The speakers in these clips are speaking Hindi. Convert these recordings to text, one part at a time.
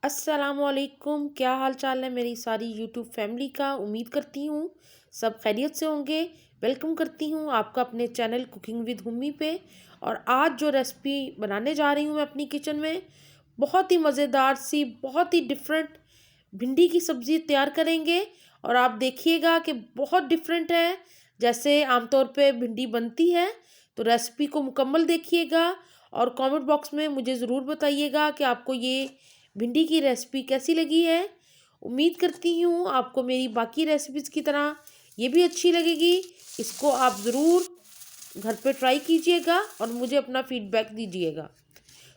अस्सलामुअलैकुम, क्या हाल चाल है मेरी सारी यूट्यूब फैमिली का। उम्मीद करती हूँ सब खैरियत से होंगे। वेलकम करती हूँ आपका अपने चैनल कुकिंग विद हुम्मी पे। और आज जो रेसिपी बनाने जा रही हूँ मैं अपनी किचन में, बहुत ही मज़ेदार सी, बहुत ही डिफरेंट भिंडी की सब्ज़ी तैयार करेंगे। और आप देखिएगा कि बहुत डिफरेंट है जैसे आमतौर पे भिंडी बनती है। तो रेसिपी को मुकम्मल देखिएगा और कमेंट बॉक्स में मुझे ज़रूर बताइएगा कि आपको ये भिंडी की रेसिपी कैसी लगी है। उम्मीद करती हूँ आपको मेरी बाकी रेसिपीज़ की तरह ये भी अच्छी लगेगी। इसको आप ज़रूर घर पे ट्राई कीजिएगा और मुझे अपना फीडबैक दीजिएगा।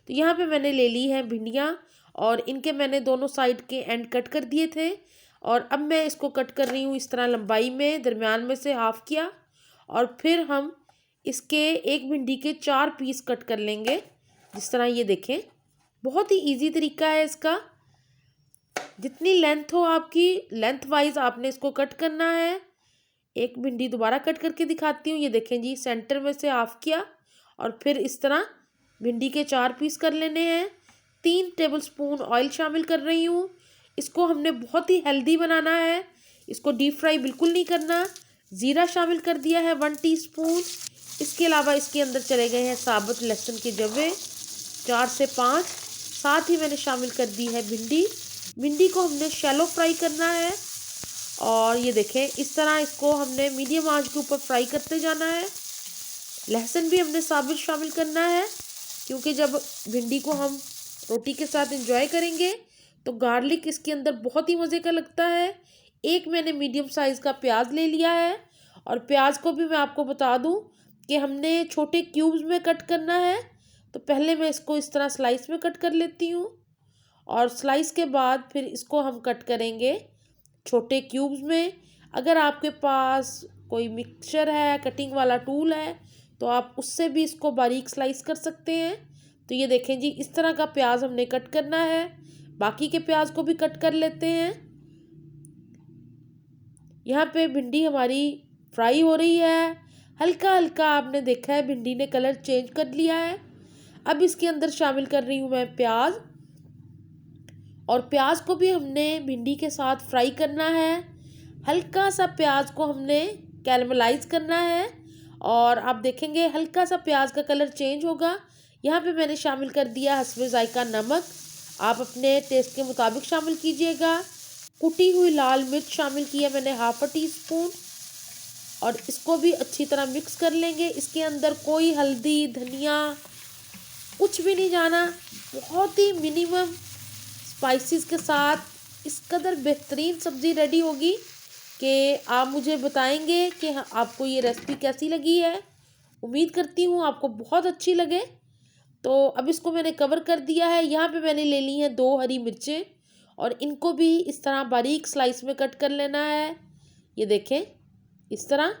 तो यहाँ पे मैंने ले ली है भिंडियाँ और इनके मैंने दोनों साइड के एंड कट कर दिए थे। और अब मैं इसको कट कर रही हूँ इस तरह लंबाई में, दरमियान में से हाफ किया। और फिर हम इसके एक भिंडी के 4 पीस कट कर लेंगे, जिस तरह ये देखें। बहुत ही इजी तरीका है इसका। जितनी लेंथ हो आपकी, लेंथ वाइज आपने इसको कट करना है। एक भिंडी दोबारा कट करके दिखाती हूँ। ये देखें जी, सेंटर में से हाफ किया और फिर इस तरह भिंडी के 4 पीस कर लेने हैं। 3 टेबलस्पून ऑयल शामिल कर रही हूँ। इसको हमने बहुत ही हेल्दी बनाना है, इसको डीप फ्राई बिल्कुल नहीं करना। ज़ीरा शामिल कर दिया है 1 टीस्पून। इसके अलावा इसके अंदर चले गए हैं साबुत लहसुन के जवे 4 से 5। साथ ही मैंने शामिल कर दी है भिंडी। भिंडी को हमने शैलो फ्राई करना है। और ये देखें, इस तरह इसको हमने मीडियम आंच के ऊपर फ्राई करते जाना है। लहसुन भी हमने साबुत शामिल करना है, क्योंकि जब भिंडी को हम रोटी के साथ एंजॉय करेंगे तो गार्लिक इसके अंदर बहुत ही मज़े का लगता है। एक मैंने मीडियम साइज़ का प्याज ले लिया है और प्याज को भी मैं आपको बता दूं कि हमने छोटे क्यूब्स में कट करना है। तो पहले मैं इसको इस तरह स्लाइस में कट कर लेती हूँ और स्लाइस के बाद फिर इसको हम कट करेंगे छोटे क्यूब्स में। अगर आपके पास कोई मिक्सचर है, कटिंग वाला टूल है, तो आप उससे भी इसको बारीक स्लाइस कर सकते हैं। तो ये देखें जी, इस तरह का प्याज हमने कट करना है। बाकी के प्याज को भी कट कर लेते हैं। यहाँ पे भिंडी हमारी फ्राई हो रही है। हल्का हल्का आपने देखा है भिंडी ने कलर चेंज कर लिया है। अब इसके अंदर शामिल कर रही हूँ मैं प्याज। और प्याज को भी हमने भिंडी के साथ फ्राई करना है। हल्का सा प्याज को हमने कैरमलाइज करना है और आप देखेंगे हल्का सा प्याज का कलर चेंज होगा। यहाँ पे मैंने शामिल कर दिया हस्बे जायका नमक। आप अपने टेस्ट के मुताबिक शामिल कीजिएगा। कुटी हुई लाल मिर्च शामिल किया मैंने 1/2 टीस्पून। और इसको भी अच्छी तरह मिक्स कर लेंगे। इसके अंदर कोई हल्दी, धनिया कुछ भी नहीं जाना। बहुत ही मिनिमम स्पाइसेस के साथ इस कदर बेहतरीन सब्ज़ी रेडी होगी कि आप मुझे बताएंगे कि आपको ये रेसिपी कैसी लगी है। उम्मीद करती हूँ आपको बहुत अच्छी लगे। तो अब इसको मैंने कवर कर दिया है। यहाँ पे मैंने ले ली हैं 2 हरी मिर्चें और इनको भी इस तरह बारीक स्लाइस में कट कर लेना है। ये देखें, इस तरह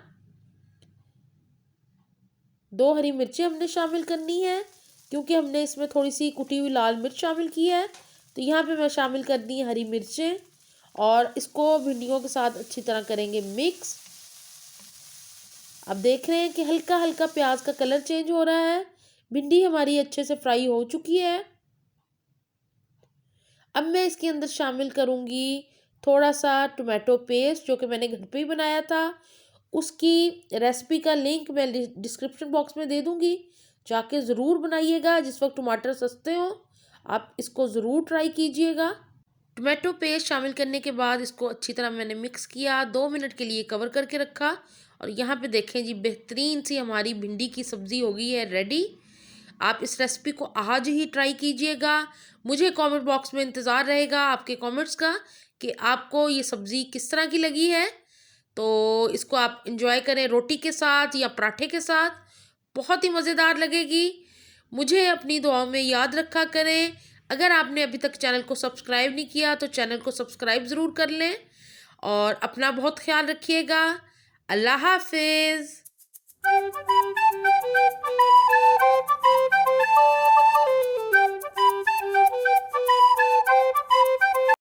2 हरी मिर्चें हमने शामिल करनी है, क्योंकि हमने इसमें थोड़ी सी कुटी हुई लाल मिर्च शामिल की है। तो यहाँ पे मैं शामिल कर दी हरी मिर्चें और इसको भिंडियों के साथ अच्छी तरह करेंगे मिक्स। अब देख रहे हैं कि हल्का हल्का प्याज का कलर चेंज हो रहा है। भिंडी हमारी अच्छे से फ्राई हो चुकी है। अब मैं इसके अंदर शामिल करूँगी थोड़ा सा टोमेटो पेस्ट, जो कि मैंने घर पे ही बनाया था। उसकी रेसिपी का लिंक मैं डिस्क्रिप्शन बॉक्स में दे दूँगी, जाके ज़रूर बनाइएगा। जिस वक्त टमाटर सस्ते हों आप इसको ज़रूर ट्राई कीजिएगा। टोमेटो पेस्ट शामिल करने के बाद इसको अच्छी तरह मैंने मिक्स किया, 2 मिनट के लिए कवर करके रखा। और यहाँ पे देखें जी, बेहतरीन सी हमारी भिंडी की सब्ज़ी हो गई है रेडी। आप इस रेसिपी को आज ही ट्राई कीजिएगा। मुझे कमेंट बॉक्स में इंतज़ार रहेगा आपके कमेंट्स का कि आपको ये सब्ज़ी किस तरह की लगी है। तो इसको आप इंजॉय करें रोटी के साथ या पराठे के साथ, बहुत ही मज़ेदार लगेगी। मुझे अपनी दुआओं में याद रखा करें। अगर आपने अभी तक चैनल को सब्सक्राइब नहीं किया तो चैनल को सब्सक्राइब ज़रूर कर लें और अपना बहुत ख्याल रखिएगा। अल्लाह हाफिज़।